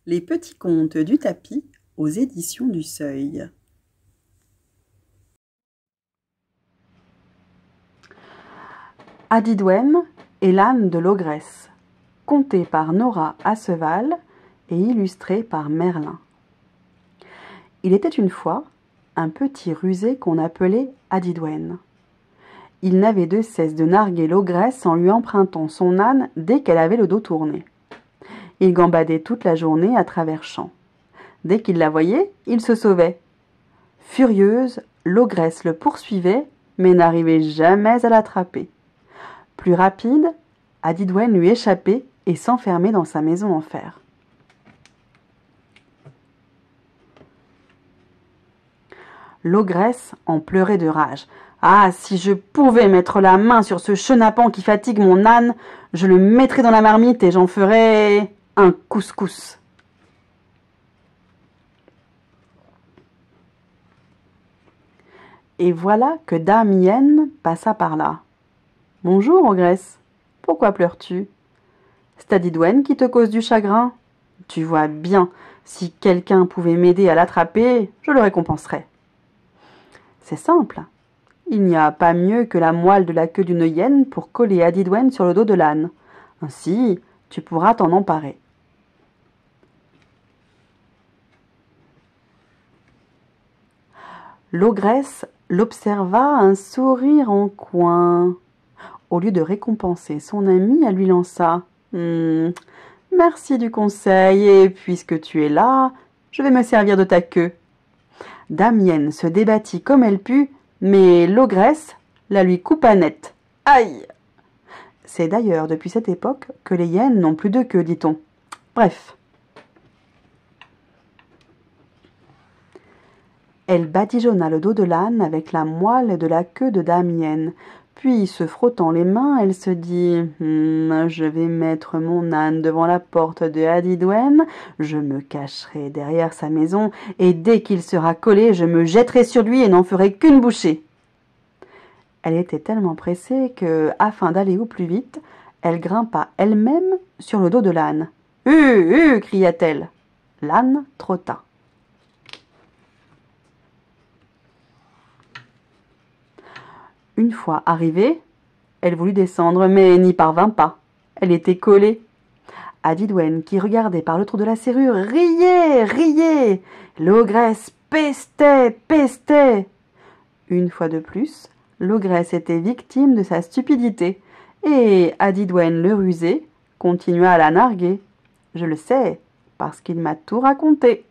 Les petits contes du tapis aux éditions du Seuil. Adidwen et l'âne de l'ogresse, conté par Nora Asseval et illustré par Merlin. Il était une fois un petit rusé qu'on appelait Adidwen. Il n'avait de cesse de narguer l'ogresse en lui empruntant son âne dès qu'elle avait le dos tourné. Il gambadait toute la journée à travers champs. Dès qu'il la voyait, il se sauvait. Furieuse, l'ogresse le poursuivait, mais n'arrivait jamais à l'attraper. Plus rapide, Adidwen lui échappait et s'enfermait dans sa maison en fer. L'ogresse en pleurait de rage. « Ah, si je pouvais mettre la main sur ce chenapan qui fatigue mon âne, je le mettrais dans la marmite et j'en ferais un couscous. » Et voilà que Dame Hyène passa par là. « Bonjour, ogresse. Pourquoi pleures-tu? C'est Adidwen qui te cause du chagrin. Tu vois bien, si quelqu'un pouvait m'aider à l'attraper, je le récompenserais. » C'est simple. Il n'y a pas mieux que la moelle de la queue d'une hyène pour coller Adidwen sur le dos de l'âne. Ainsi, tu pourras t'en emparer. L'ogresse l'observa un sourire en coin. Au lieu de récompenser son ami, elle lui lança « Merci du conseil, et puisque tu es là, je vais me servir de ta queue. » Dame Hyène se débattit comme elle put, mais l'ogresse la lui coupa net. Aïe! C'est d'ailleurs depuis cette époque que les hyènes n'ont plus de queue, dit-on. Bref. Elle badigeonna le dos de l'âne avec la moelle de la queue de Dame Hyène. Puis, se frottant les mains, elle se dit « Je vais mettre mon âne devant la porte de Adidwen, je me cacherai derrière sa maison, et dès qu'il sera collé, je me jetterai sur lui et n'en ferai qu'une bouchée. » Elle était tellement pressée que, afin d'aller au plus vite, elle grimpa elle-même sur le dos de l'âne. « cria-t-elle. L'âne trotta. Une fois arrivée, elle voulut descendre, mais n'y parvint pas. Elle était collée. Adidwen, qui regardait par le trou de la serrure, riait. L'ogresse pestait. Une fois de plus, l'ogresse était victime de sa stupidité, et Adidwen le rusé continua à la narguer. Je le sais, parce qu'il m'a tout raconté.